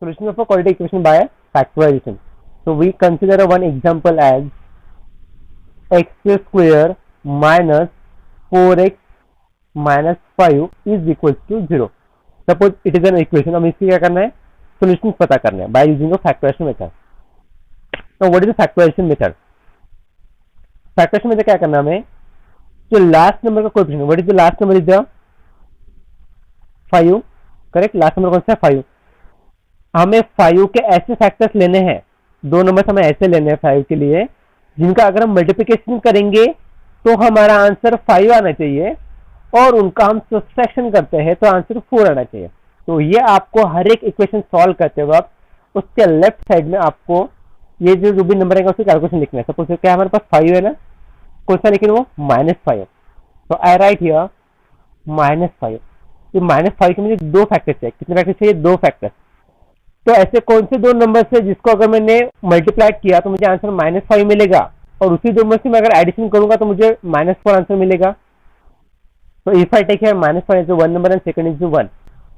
solution of a quadratic equation by factorization. So we consider one example as x square minus 4x minus 5 is equals to 0. Suppose it is an equation. अब इसकी क्या करना है, solutions पता करना है by using a factorization method. Now what is the factorization method? Factorization method क्या करना है हमें, जो लास्ट नंबर का coefficient, what is the last number, is the 5, correct. Last number कौन सा है, 5. हमें 5 के ऐसे फैक्टर्स लेने हैं, दो नंबर हमें ऐसे लेने हैं 5 के लिए, जिनका अगर हम मल्टीप्लिकेशन करेंगे तो हमारा आंसर 5 आना चाहिए, और उनका हम सब्ट्रैक्शन करते हैं तो आंसर 4 आना चाहिए. तो ये आपको हर एक इक्वेशन सॉल्व करते वक्त उसके लेफ्ट साइड में आपको ये जो भी नंबर है उसकी कैलकुलेशन लिखना है. सपोज क्या हमारे पास 5 है ना, कौन सा लेकिन वो -5. तो आई राइट हियर -5. तो -5 के मुझे दो फैक्टर चाहिए. कितने फैक्टर चाहिए, दो फैक्टर. तो ऐसे कौन से दो नंबर से जिसको अगर मैंने मल्टीप्लाई किया तो मुझे आंसर -5 मिलेगा, और उसी दो नंबर से मैं अगर एडिशन करूंगा तो मुझे -4 आंसर मिलेगा. तो if I take here -5 is one number and second is 1,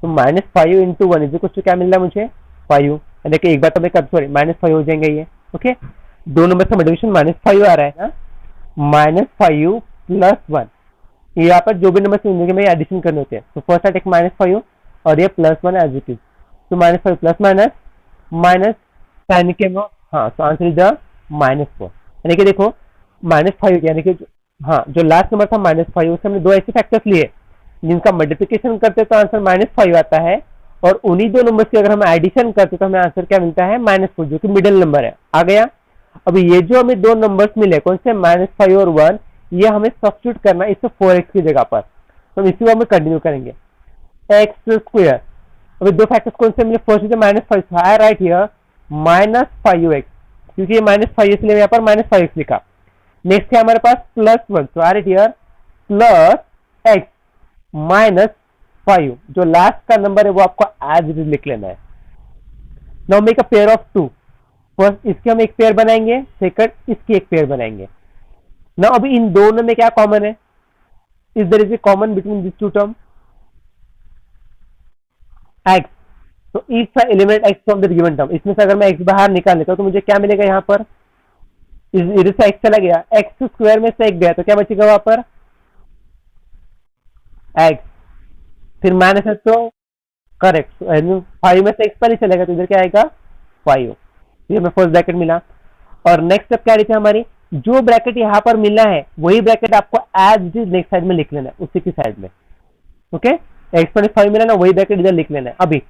तो -5 into 1 इज इक्वल टू क्या मिल रहा है मुझे, 5. देखिए एक बार तो मैं कब सॉरी -5 हो जाएंगे ये. ओके, दो नंबर का मल्टीप्लिकेशन -5 आ रहा है ना, -5 + 1. यहाँ पर जो भी नंबर से में एडिशन करने होते हैं. तो फर्स्ट आई टेक -5 और ये +1 एज इट इज. तो -5 + माइनस यानी कि हाँ, तो आंसर इज द -4. यानी कि देखो -5 यानी कि हाँ, जो लास्ट नंबर था -5 उससे हमने दो ऐसे फैक्टर्स लिए जिनका मल्टीप्लिकेशन करते तो आंसर -5 आता है, और उन्हीं दो नंबर की अगर हम एडिशन करते तो हमें आंसर क्या मिलता है, -4, जो कि मिडिल नंबर है. आ गया. अभी ये जो हमें दो नंबर्स मिले कौन से, -5 और 1, ये हमें सब्स्टिट्यूट करना है इससे 4x की जगह पर. तो इसी को हम कंटिन्यू करेंगे. एक्स स्क्वायर, अभी दो फैक्टर्स कौन से मिले, first is -5. I right here -5x, क्योंकि ये -5 इसलिए यहाँ पर -5x लिखा. नेक्स्ट है हमारे पास +1, तो आई राइट हियर +x -5. जो लास्ट का नंबर है वो आपको एज इट इज लिख लेना है. Now make a pair of 2. First इसके हम एक पेयर बनाएंगे, सेकंड इसकी एक पेयर बनाएंगे. ना अभी इन दोनों में क्या कॉमन है, is there is a common between this two term, x. तो if I eliminate x from the given term, इसमें से अगर मैं x बाहर निकाल लेता हूं तो मुझे क्या मिलेगा, यहाँ पर इधर से x चला गया, x स्क्वायर में से एक गया तो क्या बचेगा वहां पर, x. फिर माइनस है तो करेक्ट, 5 में से x पर ही चलेगा तो इधर क्या आएगा 5. ये हमें फर्स्ट ब्रैकेट मिला. और नेक्स्ट स्टेप क्या रही थी हमारी, जो ब्रैकेट यहाँ पर मिला है वही ब्रैकेट आपको as it is next side में लिख लेना है, उसी की साइड में. ओके, x -5 मिला ना, वही ब्रैकेट इधर लिख लेना है. अभी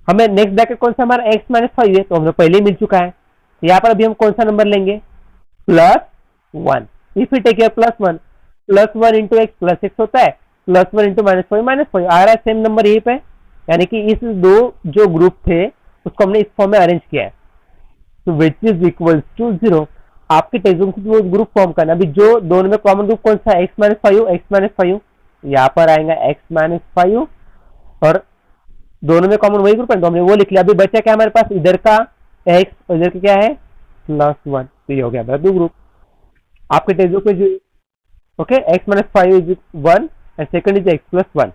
हमें नेक्स्ट ब्रैकेट कौन सा, हमारा x -5 है तो हमें पहले ही मिल चुका है. यहाँ पर अभी हम कौन सा नंबर लेंगे, +1. If you take +1, +1 into x +6 होता है, +1 into -5 आ रहा है सेम नंबर यहीं पे. यानी कि इस दो जो ग्रुप थे उसको हमने इस फॉर्म में अरेंज किया है. तो विच इज इक्वल टू 0. आपके टेक्स्ट बुक में ग्रुप फॉर्म करना. अभी जो दोनों में कॉमन ग्रुप कौन सा है, x -5. यहाँ पर आएगा x -5, और दोनों में कॉमन वही ग्रुप है तो हमने वो लिख लिया. अभी बचा क्या हमारे पास, इधर का x और इधर का क्या है +1. तो ये हो गया हमारा दो ग्रुप. आपके टेक्स्ट बुक में जो okay x -5 is 1 and second is x +1.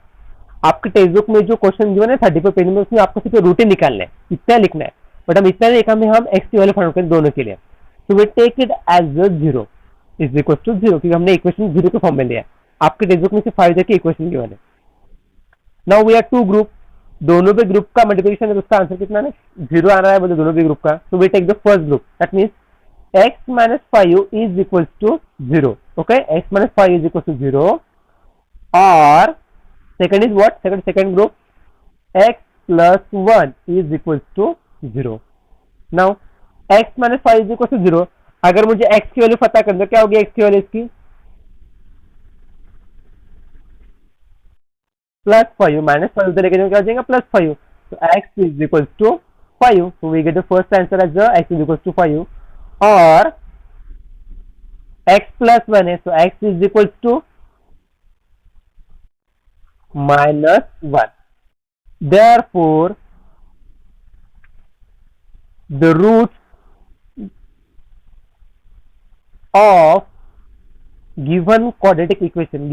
आपके टेक्स्ट बुक में जो क्वेश्चन जो है 34 पेज में, उसमें आपको सिर्फ रूटीन निकालना है, इतना लिखना है. बट हम इतना नहीं, हम x की वैल्यू फाइंड करें दोनों के लिए. तो we take it as 0 is equal to 0, क्योंकि हमने इक्वेशन 0 के फॉर्म में लिया. आपके टेक्स्ट बुक में सिर्फ 5 की इक्वेशन गिवन है. Now we are two group, दोनों के ग्रुप का मल्टीप्लिकेशन है तो उसका आंसर कितना है, 0 आ रहा है बोले दोनों के ग्रुप का. तो we take the first group, that means x -5 is equals to 0. Okay, x -5 is equals to 0. Or second is what? Second group, x +1 is equals to 0. Now x -5 is equals to 0. अगर मुझे x की value पता करनी तो क्या होगी x की value इसकी, +5 -5 उधर लेके क्या हो जाएगा +5. तो x is equals to 5. So we get the first answer as x is equals to 5. और x +1 है, so x is equals to -1. Therefore the roots of given quadratic equation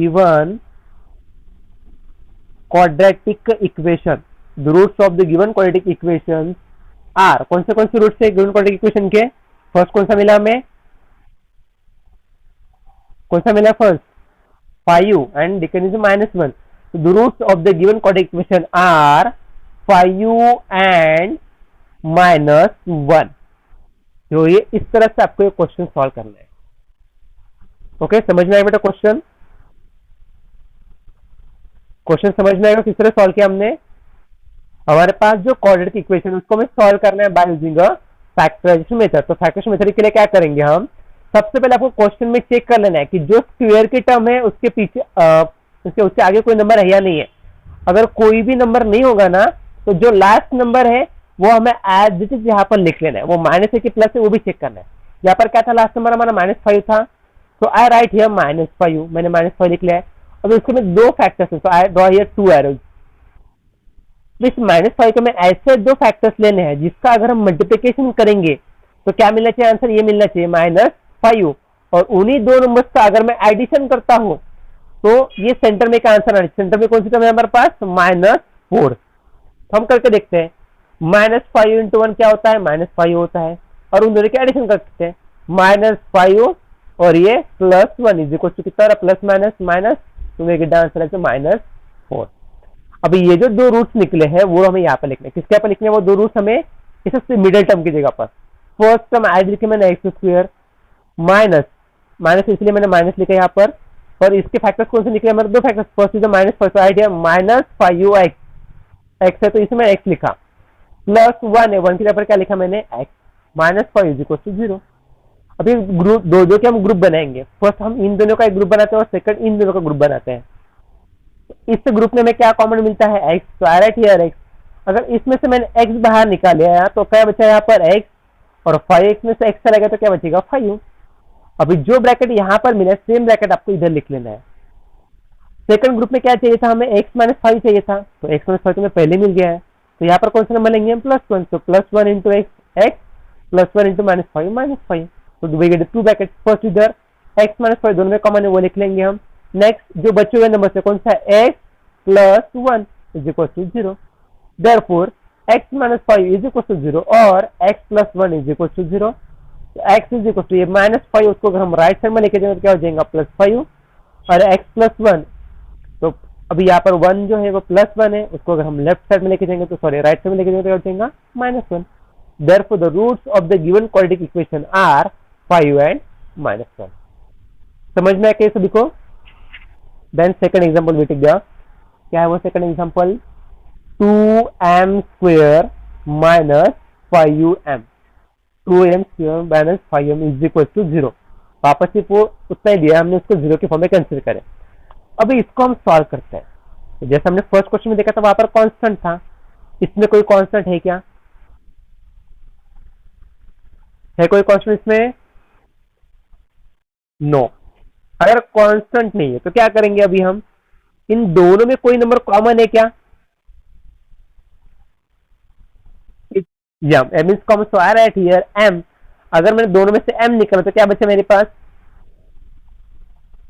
the roots of the given quadratic equation are, कौन से roots है given quadratic equation के? First कौन सा मिला हमें? कौन सा मिला first? 5 and second is -1. So the roots of the given quadratic equation are 5 and -1. जो ये इस तरह से आपको ये क्वेश्चन सॉल्व करना है. ओके, समझ में आएगा बेटा? क्वेश्चन समझ में आएगा किस तरह सॉल्व किया हमने? हमारे पास जो क्वाड्रेटिक इक्वेशन उसको हमें सॉल्व करना है by using a factorization method. तो फैक्टराइजेशन मेथड के लिए क्या करेंगे हम? सबसे पहले आपको क्वेश्चन में चेक कर लेना है कि जो स्क्वायर की टर्म है उसके पीछे उसके आगे कोई नंबर है या नहीं है. अगर कोई भी नंबर नहीं होगा ना, तो जो लास्ट नंबर है वो हमें एज इट इज यहाँ पर लिख लेना है. वो माइनस है कि प्लस है वो भी चेक करना है. यहाँ पर क्या था? लास्ट नंबर हमारा -5 था. तो आई राइट हियर -5. मैंने -5 लिख लिया है. अब इसके में दो फैक्टर्स है, तो आई ड्रॉ हियर 2 एरोज. इस -5 के में ऐसे दो फैक्टर्स लेने हैं जिसका अगर हम मल्टीप्लिकेशन करेंगे तो क्या मिलना चाहिए? आंसर ये मिलना चाहिए -5. और उन्हीं दो नंबर्स का अगर मैं एडिशन करता हूं तो ये सेंटर में का आंसर आना चाहिए. सेंटर में कौन सी टर्म है हमारे पास? -4. तो हम करके देखते हैं. -5 इंटू 1 क्या होता है? -5 होता है. और उन दोनों के एडिशन कर सकते हैं. -5 और ये +1 इज इक्वल टू कितना? प्लस माइनस माइनस, तो मेरे आंसर है -4. अभी ये जो दो रूट्स निकले हैं वो हमें यहाँ पर लिखने हैं. किसके यहाँ पर लिखने हैं वो दो रूट्स? हमें इस मिडिल टर्म की जगह पर फर्स्ट टर्म एज लिखे मैंने x² माइनस इसलिए मैंने माइनस लिखा यहाँ पर. और इसके फैक्टर्स कौन से निकले हमारे? दो फैक्टर्स. फर्स्ट इज -5, तो आइडिया -5x x है तो इसमें x लिखा. +1 है, 1 की जगह पर क्या लिखा मैंने? x. -5 is equal to 0. अभी ग्रुप दो के हम ग्रुप बनाएंगे. फर्स्ट हम इन दोनों का एक ग्रुप बनाते हैं और सेकंड इन दोनों का ग्रुप बनाते हैं. इस ग्रुप में हमें क्या कॉमन मिलता है? x. तो आई राइट हियर x. अगर इसमें से मैंने x बाहर निकाल लिया तो क्या बचा यहाँ पर? x. और 5x में से x चला गया तो क्या बचेगा? 5. अभी जो ब्रैकेट यहाँ पर मिला सेम ब्रैकेट आपको इधर लिख लेना है. सेकंड ग्रुप में क्या चाहिए था हमें? x -5 चाहिए था. तो x -5 तो पहले मिल गया है. तो यहाँ पर कौन सा नंबर लेंगे हम? +1. तो +1 इंटू x +1 इंटू -5 -5. तो we get two bracket. First इधर x -5 दोनों में कॉमन है वो लिख लेंगे हम. नेक्स्ट जो बचे हुए नंबर से कौन सा है? x +1 is equal to 0. Therefore x -5 is equal to 0 और x +1 is equal to 0. x is equal to ये -5 उसको अगर हम राइट साइड में लेके जाएंगे तो क्या हो जाएगा? +5. और x +1 तो अभी यहाँ पर 1 जो है वो +1 है, उसको अगर हम लेफ्ट साइड में लेके जाएंगे तो सॉरी राइट साइड में लेके जाएंगे तो क्या हो जाएगा? -1. Therefore the roots of the given quadratic equation are 5 and -1. समझ में आया सभी को? देन सेकंड एग्जांपल भी टिक गया. क्या है वो second example? 2m² - 5m. 2m² - 5m is equal to 0. वापस से वो उतना ही दिया हमने, उसको 0 के फॉर्म में कंसीडर करें. अभी इसको हम सॉल्व करते हैं. तो जैसे हमने फर्स्ट क्वेश्चन में देखा था वहां पर कांस्टेंट था. इसमें कोई कांस्टेंट है क्या? है कोई कांस्टेंट इसमें? नो. अगर कांस्टेंट नहीं है तो क्या करेंगे? अभी हम इन दोनों में कोई नंबर कॉमन है क्या? m is common, so I right here m. अगर मैंने दोनों में से m निकाला तो क्या बचे मेरे पास?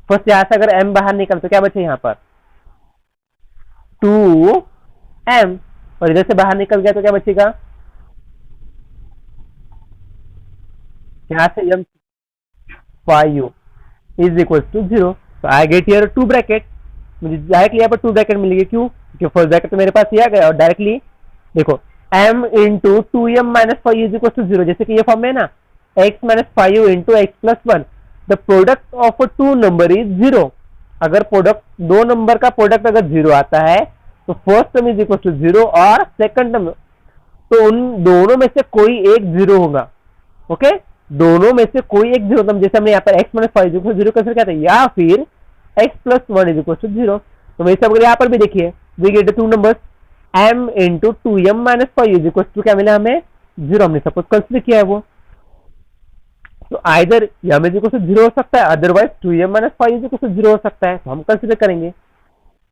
फर्स्ट यहां से अगर m बाहर निकाला तो क्या बचे यहाँ पर? 2m. और इधर से बाहर निकल गया तो क्या बचेगा? यहां से m 5 इज इक्वल टू 0. तो आई गेट हियर 2 ब्रैकेट. मुझे डायरेक्टली यहाँ पर 2 ब्रैकेट मिल गए. क्यों? क्योंकि फर्स्ट ब्रैकेट तो मेरे पास ये आ गया और डायरेक्टली देखो m into 2m - 5 is equal to 0. जैसे कि ये फॉर्म है ना, x - 5 into x +1. The product of 2 number is 0. अगर प्रोडक्ट दो नंबर का प्रोडक्ट अगर 0 आता है तो first term is equal to 0 और सेकंड टर्म तो उन दोनों में से कोई एक 0 होगा. ओके, दोनों में से कोई एक 0. जैसे हमने यहाँ पर x - 5 इज 0 कैसे क्या था, या फिर x +1 इज इक्वल टू 0. तो वैसे अगर यहाँ पर भी देखिए we get 2 numbers m into 2m - 5 is equal to क्या मिला हमें? 0. हमने सपोज कंसिडर किया है वो. तो either m is equal to 0 हो सकता है, otherwise 2m - 5 is equal to 0 हो सकता है. तो हम कंसिडर करेंगे.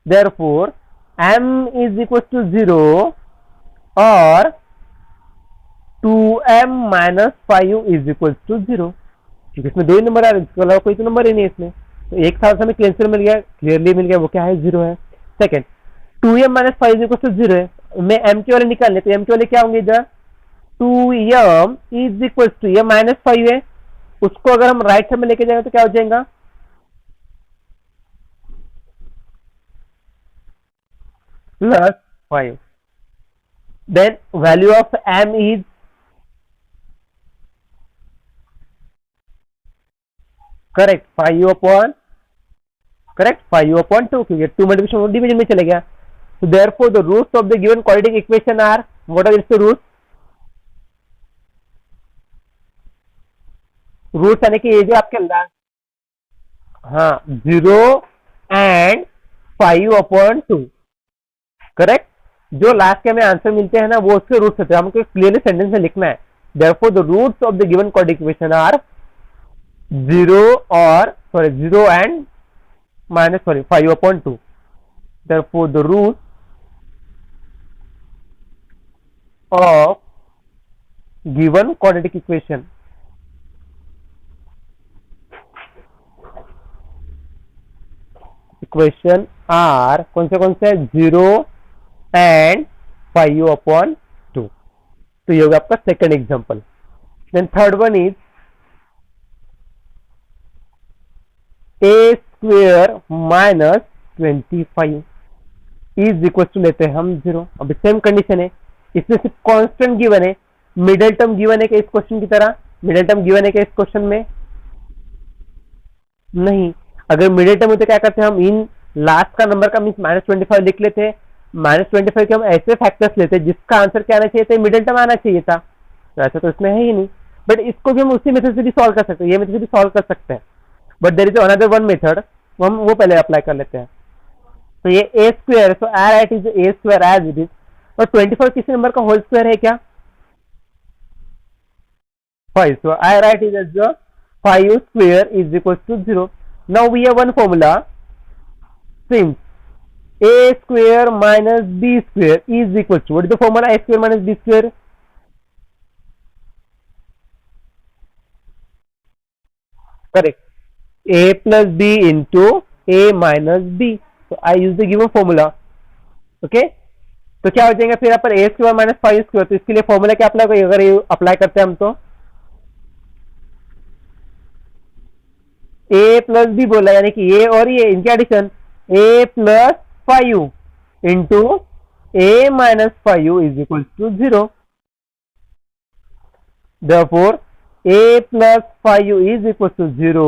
Therefore m is equal to 0 और 2m - 5 इज इक्वल टू 0. क्योंकि इसमें दो ही नंबर आ रहे हैं, इसके अलावा कोई तो नंबर ही नहीं है इसमें. तो एक साल से हमें क्लियरली मिल गया. वो क्या है? 0 है. Second 2m - 5 is equal to 0 है. मैं एम के वाले निकालने, तो एम के वाले क्या होंगे इधर, 2m इज इक्वल टू, ये -5 है, उसको अगर हम राइट साइड में लेके जाएंगे तो क्या हो जाएगा, +5। Then value of m is, correct 5 upon, correct 5/2, क्योंकि 2 मल्टीप्लिकेशन डिवीजन में चले गया। So therefore the roots of the given quadratic equation are, what are its roots? Roots यानी कि ये जो आपके लास्ट, हाँ 0 and 5/2, करेक्ट। जो लास्ट के हमें आंसर मिलते हैं ना वो उसके रूट्स होते हैं, हमको क्लियरली सेंटेंस में लिखना है। therefore the roots of the given quadratic equation are 0 and -5/2। therefore the roots of given quadratic equation are कौन से 0 and 5/2। तो ये होगा आपका second example. Then third one is a² -25 is equal to, लेते हैं हम 0। अब सेम कंडीशन है, इसमें सिर्फ कांस्टेंट गिवन है, मिडिल टर्म गिवन है क्या इस क्वेश्चन की तरह, मिडिल टर्म गिवन है क्या इस क्वेश्चन में, नहीं। अगर मिडिल टर्म होते क्या करते हैं हम, इन लास्ट का नंबर का मीन -25 लिख लेते हैं, -25 के हम ऐसे फैक्टर्स लेते हैं जिसका आंसर क्या आना चाहिए था, मिडिल टर्म आना चाहिए था, तो ऐसा तो इसमें है ही नहीं। बट इसको भी हम उसी मेथड से भी सॉल्व कर सकते हैं, ये मेथड से भी सॉल्व कर सकते हैं, but there is another one method, हम वो पहले अप्लाई कर लेते हैं। तो ये a², so I write is a² as it is, और 24 किसी नंबर का होल स्क्वायर है क्या, 5, so I write it as the 5² is equals to 0. Now we have one formula, since a² minus b² is equal to, what is the formula, a² minus b², correct, a plus b into a minus b, so I use the given formula, okay। तो क्या हो जाएगा फिर यहाँ पर a² minus 5², तो इसके लिए फॉर्मूला क्या अप्लाई करेंगे, अगर ये अप्लाई करते हैं हम तो a प्लस बी बोला, यानी कि a और ये इनके addition, a plus 5 into a minus 5 is equal to 0। therefore a plus 5 is equal to 0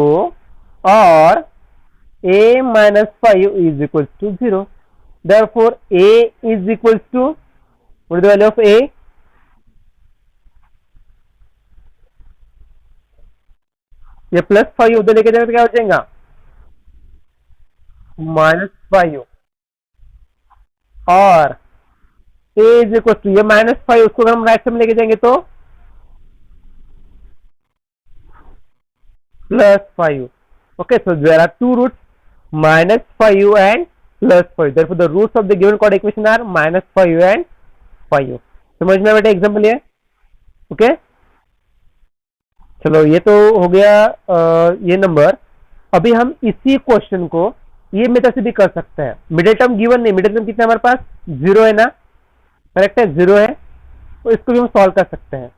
और a minus 5 is equal to 0। therefore a is equal to, what is the value of a, ये +5 उधर लेके जाएगा तो क्या हो जाएगा, -5, और a इज इक्वल टू, ये -5 उसको अगर हम राइट साइड में लेके जाएंगे तो +5। Okay, so there are two roots, -5 and +5, therefore the roots of the given quadratic equation are -5 and 5। समझ में बेटा एग्जांपल ये, ओके। चलो ये तो हो गया ये नंबर। अभी हम इसी क्वेश्चन को ये मेथड से भी कर सकते हैं, मिडिल टर्म गिवन नहीं, मिडिल टर्म कितना हमारे पास 0 है ना, करेक्ट है 0 है, तो इसको भी हम सॉल्व कर सकते हैं।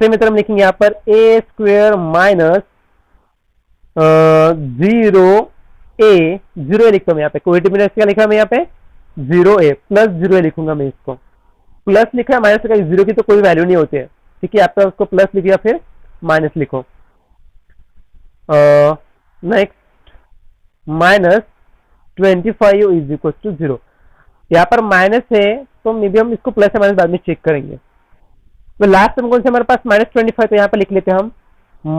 सेम मेथड हम लिखेंगे यहाँ पर a² माइनस 0a, 0a लिखता हूँ यहाँ पे, कोएफिशिएंट क्या लिखा मैं यहाँ पे 0a प्लस 0a लिखूंगा मैं, इसको प्लस लिखा है, माइनस लिखा है, 0 की तो कोई वैल्यू नहीं होती है, ठीक है, आपका उसको प्लस लिख या फिर माइनस लिखो। नेक्स्ट -25 इज इक्वल टू 0, यहाँ पर माइनस है तो मे बी हम इसको प्लस या माइनस बाद में चेक करेंगे। तो लास्ट टर्म कौन से हमारे पास -25, तो यहाँ पर लिख लेते हैं हम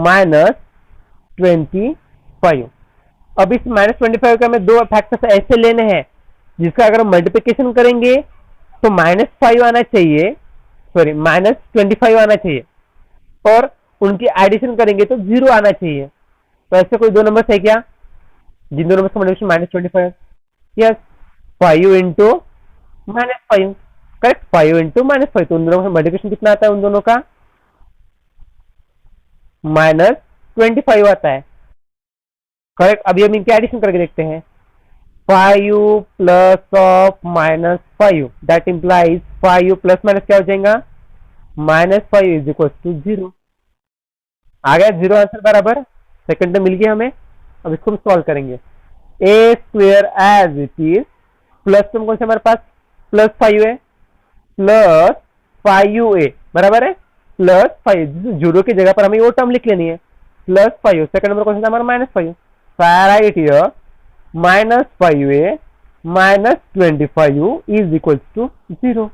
-25। अब इस -25 का हमें दो फैक्टर्स ऐसे लेने हैं जिसका अगर हम मल्टीप्लिकेशन करेंगे तो -5 आना चाहिए, सॉरी -25 आना चाहिए, और उनकी एडिशन करेंगे तो 0 आना चाहिए। तो ऐसे कोई दो नंबर है क्या जिन दोनों नंबर का multiplication -25, yes 5 into -5, correct 5 into -5, तो उन दोनों का मल्टीप्लिकेशन कितना आता है, उन दोनों का -25 आता है, करेक्ट। अभी हम इनके एडिशन करके देखते हैं, 5 plus of -5, that implies 5 plus minus क्या हो जाएगा, -5 इज इक्वल टू 0। आ गया 0 आंसर बराबर, सेकंड में मिल गया हमें। अब इसको हम सॉल्व करेंगे। A square as it is, plus term कौन से हमारे पास, +5 है, प्लस 5a बराबर है, +5, जीरो की जगह पर हमें वो टर्म लिख लेनी है, +5, सेकंड नंबर कौन सा हमारा -5, right here -5a -25 is equal to 0।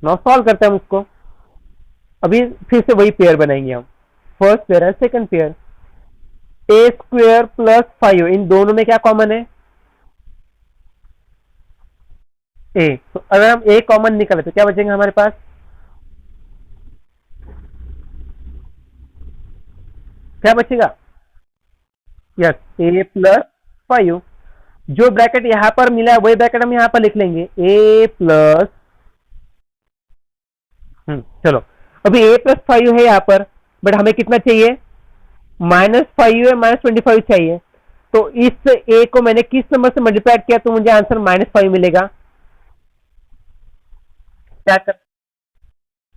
Now solve करते हैं हम इसको। अभी फिर से वही पेयर बनाएंगे हम, फर्स्ट पेयर है सेकंड पेयर, ए स्क्वेयर प्लस 5, इन दोनों में क्या कॉमन है, ए। तो अगर हम ए कॉमन निकाले तो क्या बचेगा हमारे पास, क्या बचेगा, यस a+5। जो ब्रैकेट यहां पर मिला है वही ब्रैकेट हम यहां पर लिख लेंगे, a प्लस, चलो अभी a+5 है यहां पर, बट हमें कितना चाहिए, -5 है, -25 चाहिए। तो इस a को मैंने किस नंबर से मल्टीप्लाई किया तो मुझे आंसर -5 मिलेगा, क्या कर,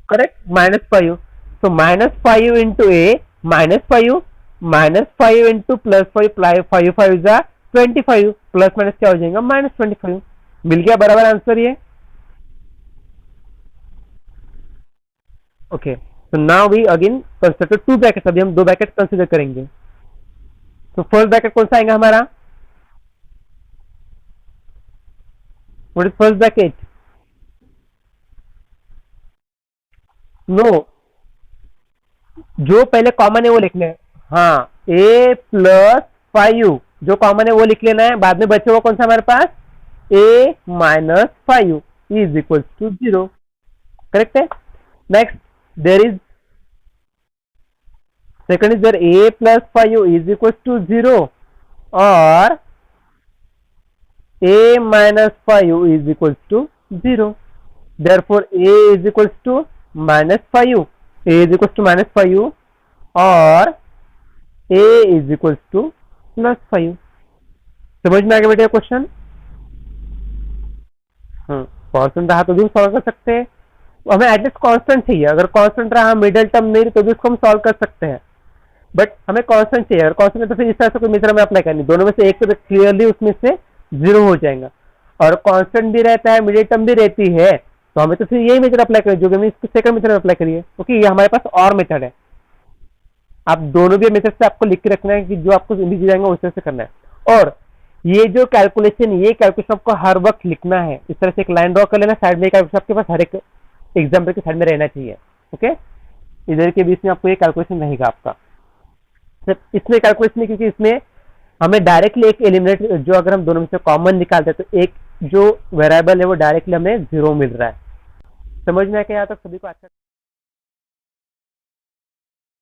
करेक्ट, -5। तो -5 इंटू ए, -5, -5 इंटू +5, 5 जा 25, प्लस माइनस क्या हो जाएगा, -25। मिल गया बराबर आंसर ये। ओके, तो now we again consider two bracket, अभी हम दो ब्रैकेट कंसिडर करेंगे। तो फर्स्ट ब्रैकेट कौन सा आएगा हमारा, what is first bracket, no, जो पहले कॉमन है वो लिख लें, हाँ, a+5 जो कॉमन है वो लिख लेना है, बाद में बचे हुआ कौन सा हमारे पास, a-5 is equal to 0, correct है। Next there is, second is there a+5 is equal to 0 और a-5 is equal to 0, therefore a is equal to -5, a is equal to -5 और a इज इक्वल टू +5। समझ में आ गया बेटा question, constant रहा तो भी सॉल्व कर सकते हैं, हमें एटलीस्ट कांस्टेंट चाहिए, अगर कांस्टेंट रहा मिडिल टर्म नहीं तो भी उसको हम सॉल्व कर सकते हैं, बट हमें कांस्टेंट चाहिए, अगर कांस्टेंट है तो फिर इस तरह से कोई मेथड में अप्लाई करनी, दोनों में से एक तो क्लियरली उसमें से 0 हो जाएगा, और कांस्टेंट भी रहता है मिडिल टर्म भी रहती है, तो हमें तो फिर यही मेथड अप्लाई करें जो कि हमने सेकंड मेथड में अप्लाई करिए, ओके। ये हमारे पास और मेथड है, आप दोनों भी मेथड से आपको लिख के रखना है कि जो आपको लिख जाएंगे उस तरह से करना है। और ये जो कैलकुलेशन, ये कैलकुलेशन आपको हर वक्त लिखना है, इस तरह से एक लाइन ड्रॉ कर लेना, साइड में कैलकुलेशन आपके पास हर एक एग्जाम्पल के साइड में रहना चाहिए, ओके। इधर के बीच में आपको ये कैलकुलेशन रहेगा आपका, सिर्फ इसमें कैलकुलेशन नहीं, क्योंकि इसमें हमें डायरेक्टली एक एलिमिनेट, जो अगर हम दोनों में से कॉमन निकालते हैं तो एक जो वेरिएबल है वो डायरेक्टली हमें 0 मिल रहा है। समझ में आया क्या, यहाँ तक सभी को अच्छा।